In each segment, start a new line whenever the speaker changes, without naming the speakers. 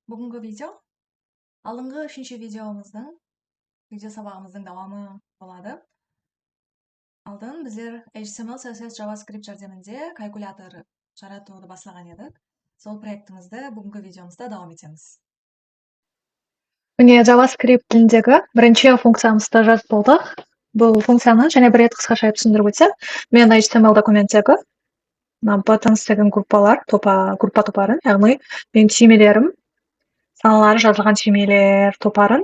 Бүгінгі видео алдыңғы үшінші видео сабағымыздың давамы болады. Алдын біздер HTML, CSS, JavaScript жәрдемінде калькулятор жаратуды бастаған едік. Сол проектімізді бүгінгі видеомызда давам етеміз.
Міне JavaScript тіліндегі бірінші функциямызды жазып болдық. Бұл функцияны және бір рет қысқаша түсіндіріп өтсек, мен HTML документтегі buttons деген группа топарын, яғни менің түймелерім, саналары жазылған түймелер топарын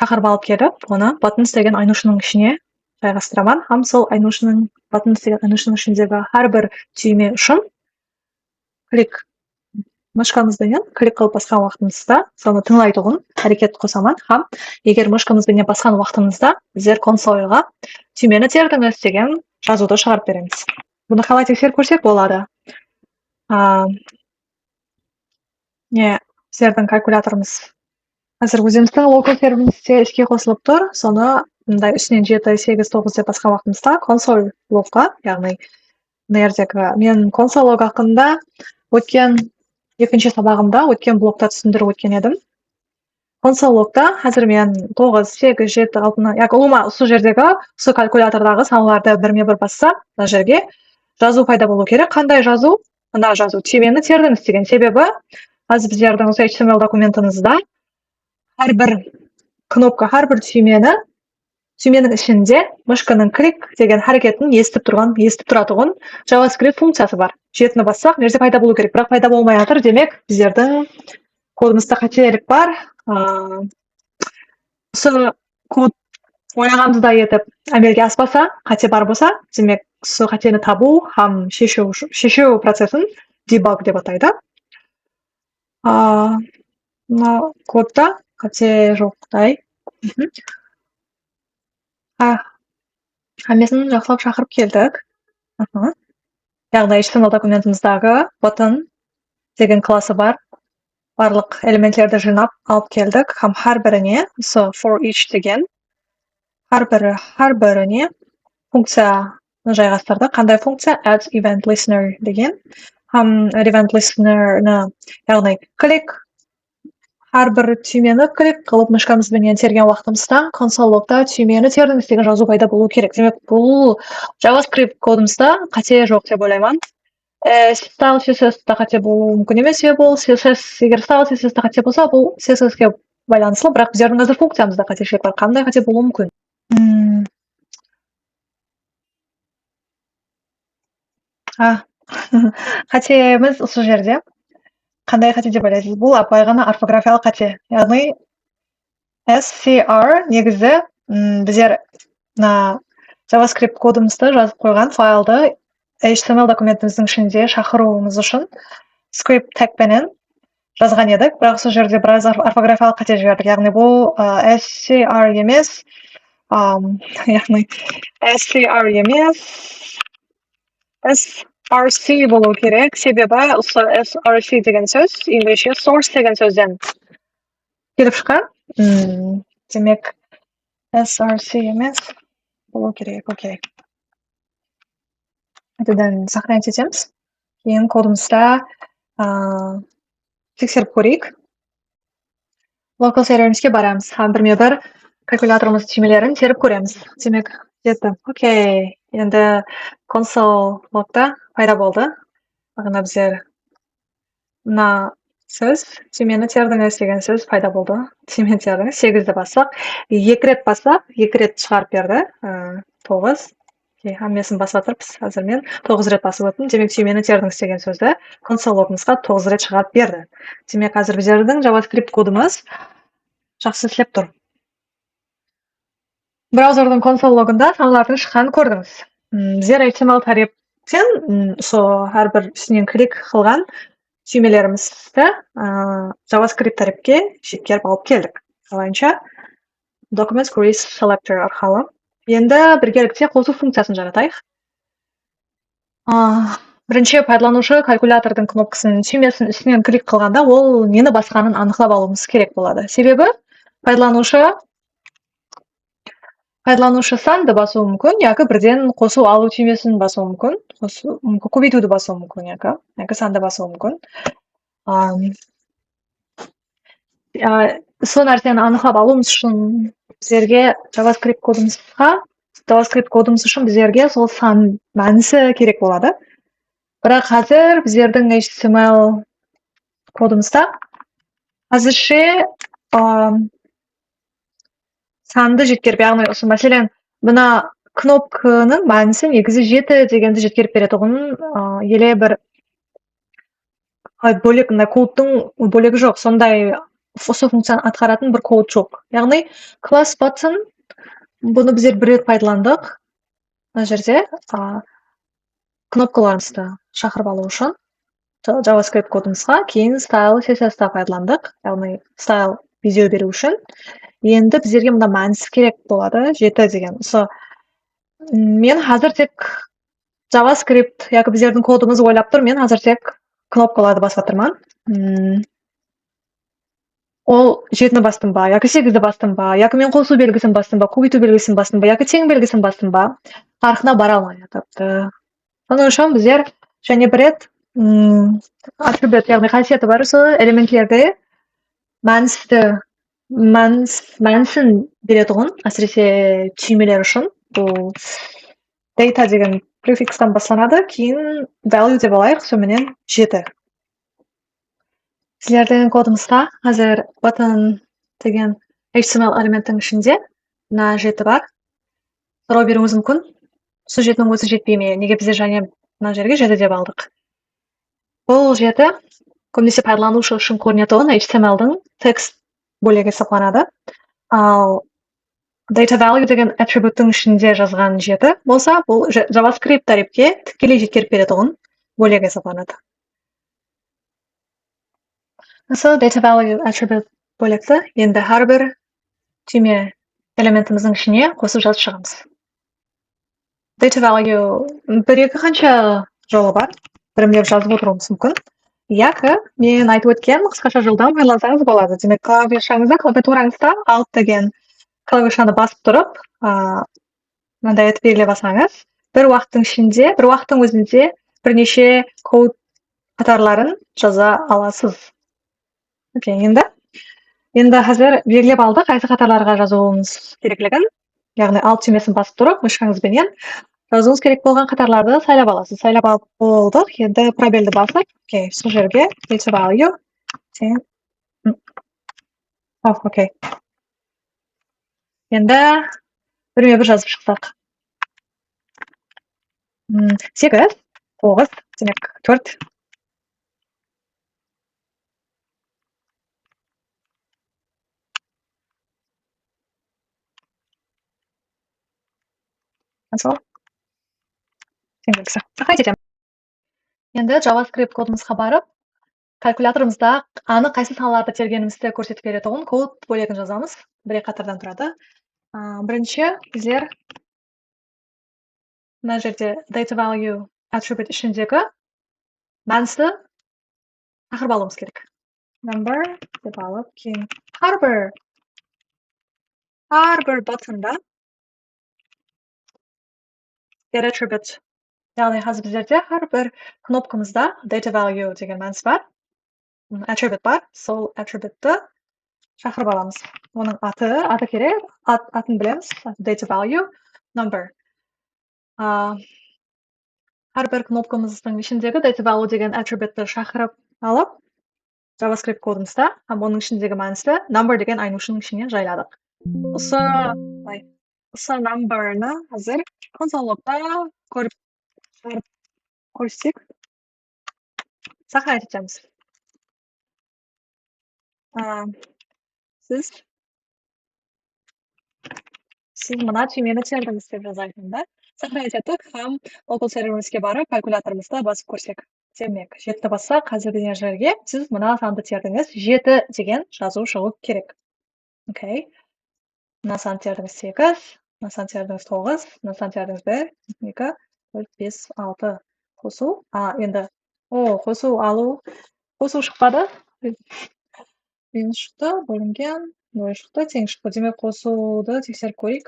шақырып алып келіп, оны buttons деген айнушының ішіне жайғастырамын. Сол buttons деген айнушының ішіндегі әрбір түйме үшін мышкамызбенен клик қылып басқан уақытымызда соны тыңлайтұғын әрекет қосамын. Егер мышкамызбенен басқан уақытымызда біздер консольға түймені тердіңіз деген жазуды шығарып береміз. Бұны қалай тексеріп көрсек болады? Біздердің калькуляторымыз қазір өзіміздің локал серверімізде іске қосылып тұр. Соны мындай үстінен 7, 8, 9 деп басқан уақытымызда консоль логқа, яғни мен консоль лог хақында өткен екінші сабағымда өткен блокта түсіндіріп өткен едім. Консоль логта қазір мен 9, 8, 7, 6, яғни сол жердегі сол калькулятордағы саналарды бірме-бір басса, мына жерге жазу пайда болу керек. Қандай жазу? Мына жазу түймені тердіңіз деген. Себебі қазір біздердің осы HTML документімізде әрбір кнопка, әрбір түйменің ішінде мышканың клик деген әрекетін естіп тұратұғын JavaScript функциясы бар. Жетіні бассақ, мерзе пайда болу керек, бірақ пайда болмай жатыр. Демек, біздердің кодымызда қателік бар. Осы код ойлағанымызда етіп әмелге аспаса, қате бар болса, демек, сол қатені табу һәм шешу процесін debug деп атайды. Мына кодта қате жоқтай. Хамесін жақсылап шақырып келдік. Яғни HTML документіміздағы button деген класы бар. Барлық элементтерді жинап алып келдік. Әр біріне, for each деген, әр біріне функция жайғастырдық. Қандай функция? Add event listener деген. Event listener-ны, яғни клик, әрбір түймені клик қылып мышкамызбенен терген уақытымызда консоль логта түймені тердіңіз деген жазу пайда болу керек. Демек, бұл JavaScript кодымызда қате жоқ деп ойлаймын. Style CSS-та қате болуы мүмкін емес, бұл егер style CSS-та қате болса, бұл CSS-ке байланыслы, бірақ біздердің қазір функциямызда қатешілік бар. Қандай қате болуы мүмкін? Қатеміз осы жерде. Қандай қате деп ойлайсыз? Бұл апай ғана орфографиялық қате. Яғни SCR негізі біздер JavaScript кодымызды жазып қойған файлды HTML документіміздің ішінде шақыруымыз үшін script tag-пенен жазған едік, бірақ сол жерде біраз орфографиялық қате жібердік. Яғни бұл SCR емес, яғни SCR емес, SRC болу керек. Себебі осы SRC деген сөз, ендеше source деген сөзден келіп шыққан. Демек, SRC емес болу керек. Окей. Әдеден сохранить етеміз. Кейін кодымызда тексеріп көрейік. Local серверімізге барамыз. Бірме-бір калькуляторымыз түймелерін теріп көреміз. Демек, жетті. Окей. Енді консоль логта пайда болды. Бағана біздер мына сөз, түймені тердіңіз деген сөз пайда болды. Түймені тердіңіз, 8-ді бассақ. 2 рет бассақ, 2 рет шығарып берді. 9. Хаммесін басып атырпыз. Қазір мен 9 рет басып өттім. Демек, түймені тердіңіз деген сөзді консоль логымызға 9 рет шығарып берді. Демек, қазір біздердің JavaScript кодымыз жақсы істеп тұр. Браузердің консоль логында саналардың шыққанын көрдіңіз. Біздер HTML тәріптен әрбір үстінен клик қылған түймелерімізді JavaScript тәріпке жеткеріп алып келдік. Қалайынша Document Query Selector арқылы. Енді біргелікте қосу функциясын жаратайық. Бірінші пайдаланушы калькулятордың кнопкасын түймесін үстінен клик қылғанда, ол нені басқанын анықтап алуымыз керек болады. Себебі пайдаланушы санды басуы мүмкін, яки бірден қосу алу түймесін басуы мүмкін, көбейтуді басуы мүмкін, яки санды басуы мүмкін. сол нәрсені анықтап алуымыз үшін біздерге JavaScript кодымыз үшін біздерге сол сан мәнісі керек болады. Бірақ қазір біздердің HTML кодымызда әзірше санды жеткеріп, яғни осы мәселен мына кнопканың мәнісі негізі 7 дегенді жеткеріп беретұғын еле бір бөлек мына кодтың бөлегі жоқ, сондай осы функцияны атқаратын бір код жоқ. Яғни class button бұны біздер бір рет пайдаландық. Мына жерде кнопкаларымызды шақырып алу үшін JavaScript кодымызға, кейін style CSS-та пайдаландық, яғни style видео беру үшін. Енді біздерге мында мәнісі керек болады, 7 деген. Мен қазір тек JavaScript, яки біздердің кодымызды ойлап тұр, мен қазір тек кнопкаларды басып тұрман. Ол 7-ні бастым ба, яки 8-ді бастым ба, яки мен қосу белгісін бастым ба, көбейту белгісін бастым ба, яки тең белгісін бастым ба, арқына бара алмай жатыпты. Соның үшін біздер және бір рет атрибут, яғни қасиеті бар сол элементлерде мәнісін беретұғын, әсіресе түймелер үшін. Бұл data деген префикстан басталады, кейін value деп алайық, сонымен 7. Сіздердің кодымызда қазір button деген HTML элементтің ішінде мына 7 бар. Сұрау беруіңіз мүмкін. Сол 7-ның өзі жетпей ме? Неге біздер және мына жерге 7 деп алдық? Бұл 7 көбінесе пайдаланушы үшін көрінетұғын HTML-дің текст бөлегі сақланады. Ал data value деген attribute-тың ішінде жазған 7 болса, бұл JavaScript тарифке тікелей жеткеріп беретұғын бөлегі сақланады. Осы data value attribute бөлекті енді әрбір түйме элементіміздің ішіне қосып жазып шығамыз. Data value бір-екі қанша жолы бар, бірімлеп жазып отыруымыз мүмкін. Яки мен айтып өткен қысқаша жолдан ойлансаңыз болады. Демек, клавиатураңызда alt деген клавишаны басып тұрып, мындай етіп белгілеп алсаңыз, бір уақыттың өзінде бірнеше код қатарларын жаза аласыз. Окей, енді қазір белгілеп алдық, қайсы қатарларға жазуымыз керектілігін, яғни alt түймесін басып тұрып, мышқаңызбенен жазуыңыз керек болған қатарларды сайлап аласыз. Сайлап алып болдық, енді пробелді басып, окей, сол жерге data value окей. Енді біріме бір жазып шықсақ. 8, 9, демек 4. Енді JavaScript кодымызға барып, калькуляторымызда аны қайсы саналарды тергенімізді көрсетіп беретұғын код бөлегін жазамыз. Бір қатардан тұрады. Бірінші біздер мына жерде data value attribute ішіндегі мәністі тақырып алуымыз керек. Number деп алып, кейін әрбір buttonда get attribute. Яғни қазір біздерде әрбір кнопкамызда data value деген мәніс бар. Attribute бар. Сол attribute'ті шақырып аламыз. Оның аты керек, атын білеміз. Data value number. Әрбір кнопкамыздың ішіндегі data value деген attribute'ті шақырып алып, JavaScript кодымызда, оның ішіндегі мәністі number деген айнушының ішіне жайладық. Осы number-ны қазір консоль-логта көрсек, сақай етеміз. Сіз мына түймені тердіңіз деп жазайтында. Сақай ететтік, хам local серверімізге барып, калькуляторымызда басып көрсек. Демек, 7 басса, қазір бізден жерге сіз мына санды тердіңіз 7 деген жазу шығу керек. Окей. Мына сан тердіңіз 8, мына сан тердіңіз 9, мына сан тердіңіз 1, 2, 4, 5, 6 қосу. Енді қосу шықпады. Минус шықты, бөлінген, 0 шықты, тең шықты. Демек, қосуды тексеріп көрейік.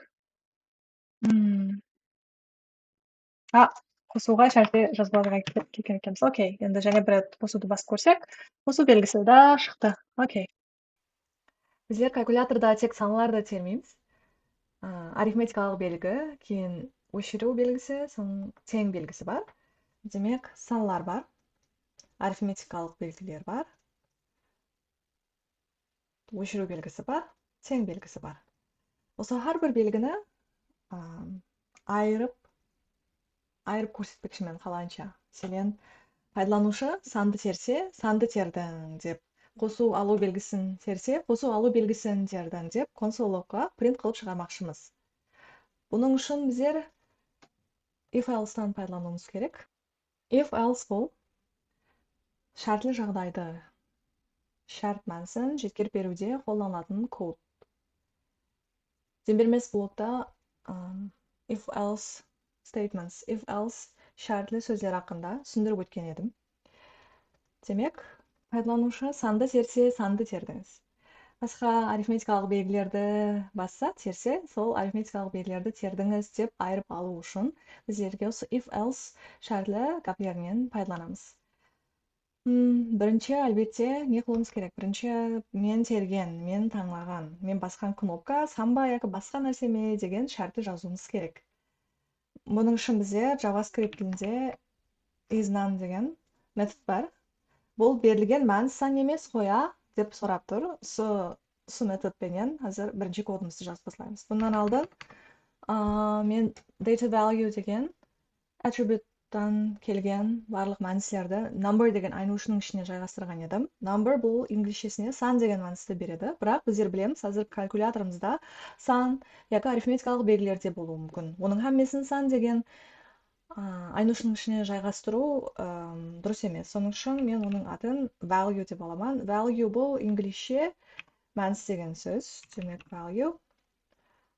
Қосуға шәрте жазбаларға келген екенбіз. Окей, енді және бір қосуды басып көрсек, қосу белгісі да шықты. Окей. Bizler калькуляторда тек саналарды термейміз. Арифметикалық белгі, кейін өшіру белгісі, соның тең белгісі бар. Демек, саналар бар, арифметикалық белгілер бар, өшіру белгісі бар, тең белгісі бар. Осы әрбір белгіні айырып көрсетпекші мен қалайынша. Мәселен, пайдаланушы санды терсе, санды тердің деп, қосу алу белгісін терсе, қосу алу белгісін тердің деп, консоль логқа принт қылып шығармақшымыз. Бұның үшін біздер if else-тан пайдалануымыз керек. If else бұл шартлы жағдайды шарт мәнісін жеткеріп беруде қолданылатын код. Дембелмес блокта if else statements, if else шартлы сөздер хақында түсіндіріп өткен едім. Демек, пайдаланушы санды терсе, санды тердіңіз. Басқа арифметикалық белгілерді басса, терсе, сол арифметикалық белгілерді тердіңіз деп айырып алу үшін біздерге осы if else шартлы каплерінен пайдаланамыз. Бірінші, әлбетте, не қылуымыз керек? Бірінші, мен терген, мен таңлаған, мен басқан кнопка, санба яки басқа нәрсе ме деген шартты жазуымыз керек. Бұның үшін бізде JavaScript тілінде isNone деген метод бар. Бұл берілген мән сан емес қоя деп сұрап тұр. Осы методпенен қазір бірінші кодымызды жазып бастаймыз. Бұнан алдын мен data value деген attribute-тан келген барлық мәністерді number деген айнушының ішіне жайғастырған едім. Number бұл инглишесіне сан деген мәністі береді. Бірақ біздер білеміз, қазір калькуляторымызда сан яки арифметикалық белгілер де болуы мүмкін. Оның හැмесін сан деген айнушының ішіне жайғастыру дұрыс емес. Соның үшін мен оның атын value деп аламын. Value бұл инглишше мәніс деген сөз. Демек value.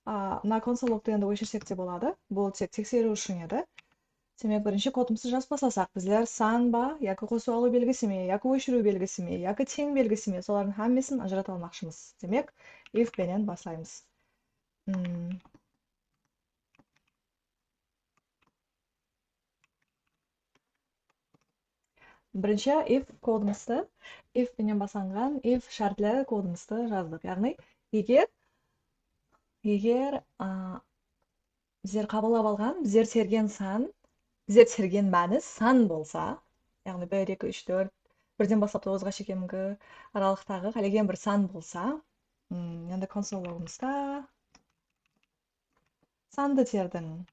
Мына консоль логты енді өшірсек те болады. Бұл тек тексеру үшін еді. Демек, бірінші кодымызды жазып бастасақ, біздер сан ба, яки қосу алу белгісі ме, яки өшіру белгісі ме, яки тең белгісі ме, солардың හැмесін ажырата алмақшымыз. Демек, if пенен бастаймыз. Бірінші if кодымызды, if пенен басанған if шартлы кодымызды жаздық. Яғни, егер біздер қабылдап алған, біздер терген сан, біздер терген мәні сан болса, яғни 1, 2, 3, 4, бірден бастап 9-ға шекемгі аралықтағы қалеген бір сан болса, енді консоль логымызда санды тердің.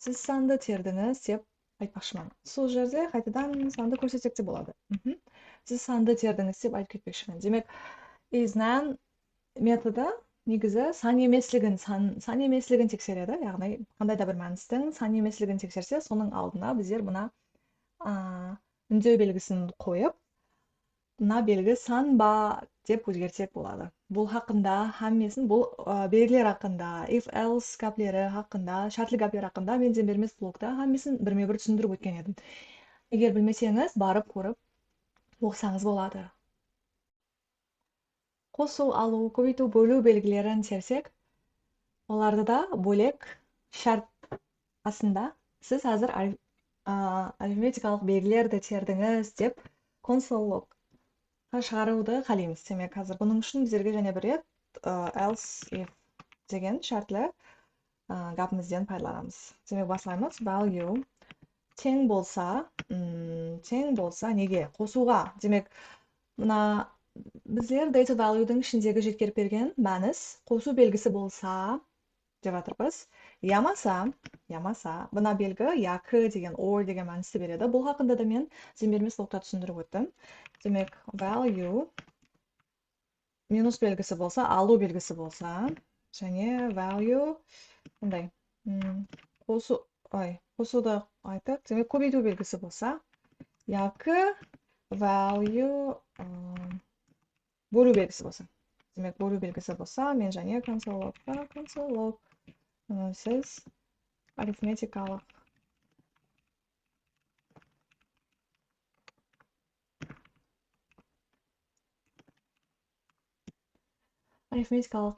Сіз санды тердіңіз деп айтпақшымын. Сол жерде қайтадан санды көрсетсек те болады. Сіз санды тердіңіз деп айтып кетпекшімін. Демек, isNone методы негізі сан емеслігін тексереді. Яғни, қандай да бір мәністің сан емеслігін тексерсе, соның алдына біздер бұна үндеу белгісін қойып, мына белгі сан ба деп өзгертсек болады. Бұл хақында, හැмесін, бұл белгілер хақында, if else каплері хақында, шартлы каплер хақында мен дембелмес блокта හැмесін бірме-бір түсіндіріп өткен едім. Егер білмесеңіз, барып көріп оқысаңыз болады. Қосу алу, көбейту, бөлу белгілерін терсек, оларды да бөлек шарт астында сіз қазір арифметикалық белгілерді тердіңіз деп консоль логқа шығаруды қалаймыз. Демек, қазір бұның үшін біздерге және бір рет else if деген шартлы гапымызден пайдаланамыз. Демек, басылаймыз. Value тең болса неге? Қосуға. Демек, мына біздер data value'дің ішіндегі жеткеріп берген мәніс қосу белгісі болса деп жатырмыз. Ямаса, бұна белгі яки деген, or деген мәністі береді. Бұл хақында да мен дембелмес блокта түсіндіріп өттім. Демек, value минус белгісі болса, алу белгісі болса, және value қандай? Қосуды айтып, демек, көбейту белгісі болса, яки value бөлу белгісі болса. Демек, бөлу белгісі болса, мен және консоль лог сіз арифметикалық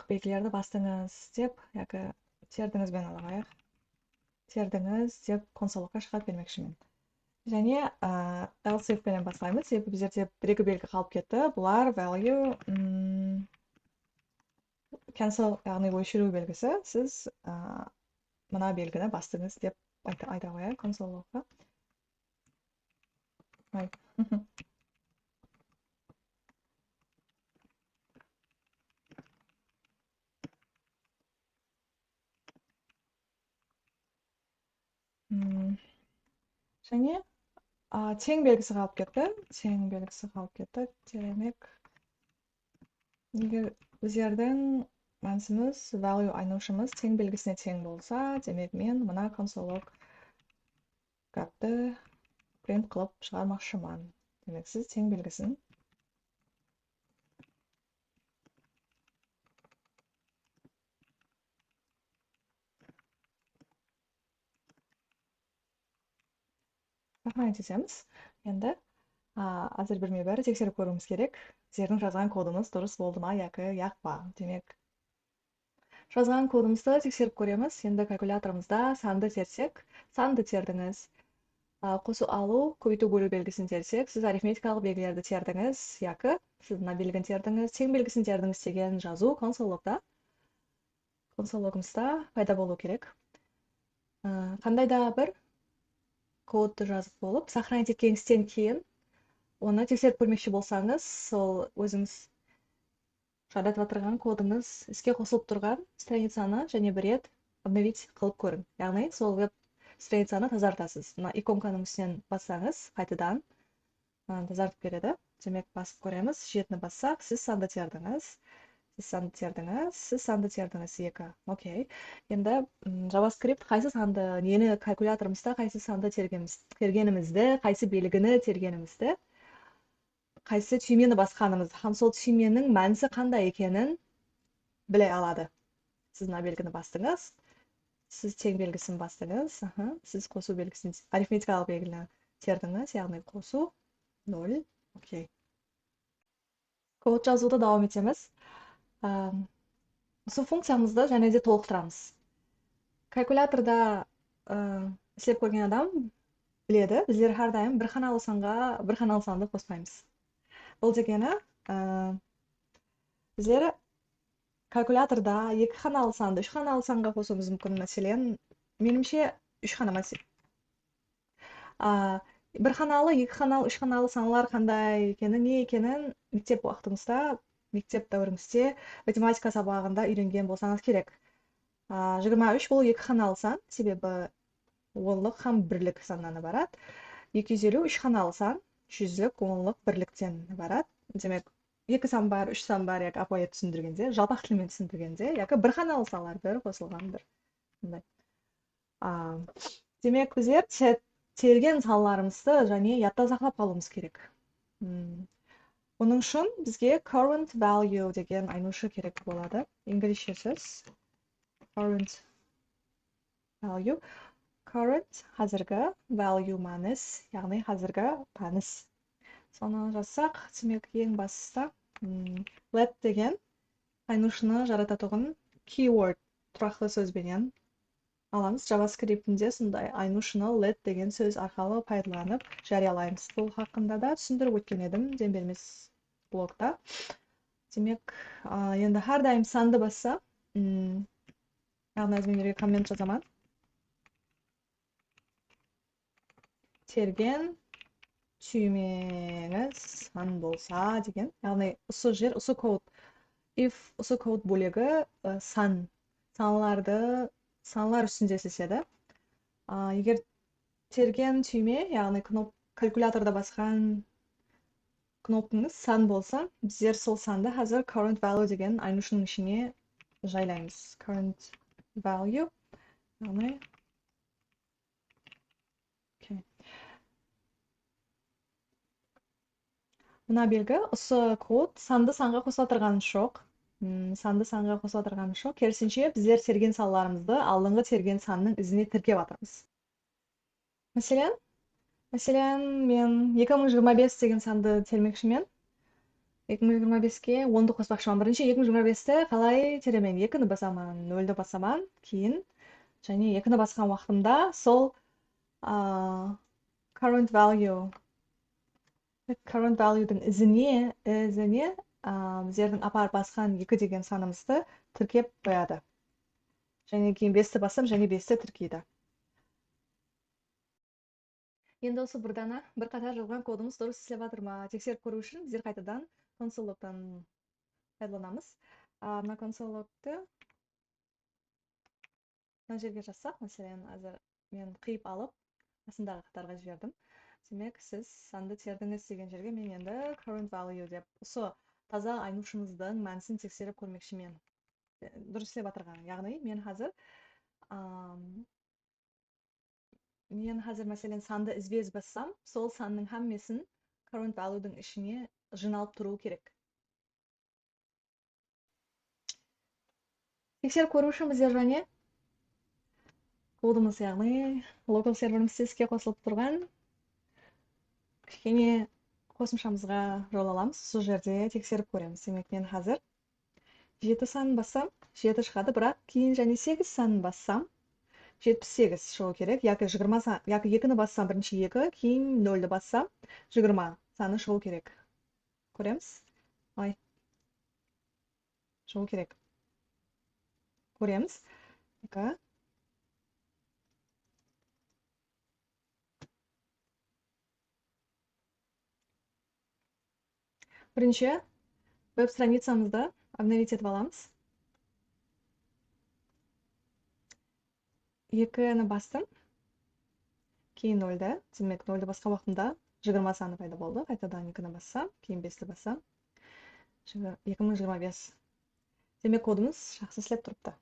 белгілерді бастыңыз деп, яки тердіңізбен алайық. Тердіңіз деп консоль логқа шығарып бермекшімін. және else if менен бастаймыз. Себебі бұл жерде бір-екі белгі қалып кетті. Бұлар value, cancel, яғни өшіру белгісі. Сіз мына белгіні бастыңыз деп айта қояйын console logға. және тең белгісі қалып кетті. Тең белгісі қалып кетті. Демек, егер біздердің мәнісіміз value айнушымыз тең белгісіне тең болса, демек мен мына console log гапты print қылып шығармақшымын. Демек, сіз тең белгісін сохранить етеміз. Енді азыр бірме-бір тексеріп көруіміз керек. Сіздердің жазған кодыңыз дұрыс болды ма, яки яқпа. Демек, жазған кодымызды тексеріп көреміз. Енді калькуляторымызда санды терсек, санды тердіңіз. Қосу алу, көбейту бөлу белгісін терсек, сіз арифметикалық белгілерді тердіңіз, яки сіз мына белгіні тердіңіз, тең белгісін тердіңіз деген жазу console logда, console logымызда пайда болу керек. Қандай да бір кодты жазып болып, сохранить еткеніңізден кейін оны тексеріп көрмекші болсаңыз, сол өзіңіз жаратып отырған кодыңыз іске қосылып тұрған страницаны және бір рет обновить қылып көрің. Яғни сол веб страницаны тазартасыз. Мына иконканың үстінен бассаңыз, қайтадан тазартып береді. Демек, басып көреміз. Жетіні бассақ, сіз санды тердіңіз. Сіз санды тердіңіз. Сіз санды тердіңіз 2. Окей. Енді JavaScript қайсы санды, нені калькуляторымызда қайсы санды тергенімізді, қайсы белгіні тергенімізді, қайсы түймені басқанымызды, һәм сол түйменің мәнісі қандай екенін біле алады. Сіз мына белгіні бастыңыз. Сіз тең белгісін бастыңыз. Сіз қосу белгісін, арифметикалық белгіні тердіңіз, яғни қосу 0. Окей. Код жазуды давам етеміз. Осы функциямызды және де толықтырамыз. Калькуляторда істеп көрген адам біледі, біздер әрдайым бір қаналы санды қоспаймыз. Бұл дегені, біздер калькуляторда екі қаналы санды, үш қаналы санға қосуымыз мүмкін. Мәселен, меніңше үш қана мәселе. Бір қаналы, екі қаналы, үш қаналы саналар қандай екенін, не екенін мектеп уақытыңызда, мектеп дәуіріңізде математика сабағында үйренген болсаңыз керек. 23 бұл екі қаналы сан, себебі онлық һәм бірлік саннан барады. 250 үш қаналы сан, жүзлік, онлық, бірліктен барады. Демек, екі сан бар, үш сан бар, яки апайы түсіндіргенде, жалпақ тілмен түсіндіргенде, яки бір қаналы саналар, бір қосылған бір. Демек, біздер терген саналарымызды және ятта сақтап қалуымыз керек. Оның үшін бізге current value деген айнушы керек болады. Инглишше сөз current value. Current қазіргі, value мәніс, яғни қазіргі мәніс. Соны жазсақ, демек ең басында let деген айнушыны жарататұғын keyword тұрақты сөзбенен аламыз. JavaScript'інде сондай айнушыны let деген сөз арқылы пайдаланып жариялаймыз. Бұл хақында да түсіндіріп өткен едім, дем бермес блогта. Демек, енді әрдайым санды басса, яғни өзімдерге коммент жазамын. Терген түймеңіз сан болса деген. Яғни осы жер, осы код, if осы код бөлігі саналар үстінде сеседі. Егер терген түйме, яғни калькуляторда басқан кнопкаңыз сан болса, біздер сол санды қазір current value деген айнушының ішіне жайлаймыз. Current value, яғни мына белгі, осы код санды санға қосыла тұрған жоқ. Санды санға қосыла тұрған жоқ. Керісінше, біздер терген саналарымызды алдыңғы терген санның ізіне тіркеп жатырмыз. Мәселен, мен 2025 деген санды термекшімен. 2025-ке 10-ды қоспақшыман. Бірінші 2025-ті қалай теремен? 2-ні басаман, 0-ді басаман, кейін және 2-ні басқан уақытымда сол current value'дің ізіне біздердің апарып басқан 2 деген санымызды тіркеп қояды. Және кейін 5-ті бассам, және 5-ті тіркейді. Енді осы бір қатар жазған кодымыз дұрыс істеп жатыр ма тексеріп көру үшін біздер қайтадан консоль-логтан пайдаланамыз. Мына консоль-логты мына жерге жазсақ, мәселен, қазір мен қиып алып, астындағы қатарға жібердім. Демек, сіз санды тердіңіз деген жерге мен енді current value деп, осы таза айнушымыздың мәнісін тексеріп көрмекшімен. Дұрыс істеп жатырғаным. Яғни, мен қазір мәселен санды ізбез бассам, сол санның хаммесін current value'дің ішіне жиналып тұру керек. Тексеріп көру үшін біздер және кодымыз, яғни local серверімізде іске қосылып тұрған кішкене қосымшамызға жол аламыз. Сол жерде тексеріп көреміз. Демек, мен қазір 7 санын бассам, 7 шығады, бірақ кейін және 8 санын бассам, 78 шығу керек. Яки 2-ні бассам, бірінші 2, кейін 0-ді бассам, 20 саны шығу керек. Көреміз? Шығу керек. Көреміз. Бірінші веб-страницамызды обновить етіп аламыз. 2-ні бастым, кейін 0-ді. Демек, 0-ді басқа уақытында 20 саны пайда болды. Қайтадан 2-ні бассам, кейін 5-ті бассам, 2025. Демек, кодымыз жақсы істеп тұрыпты.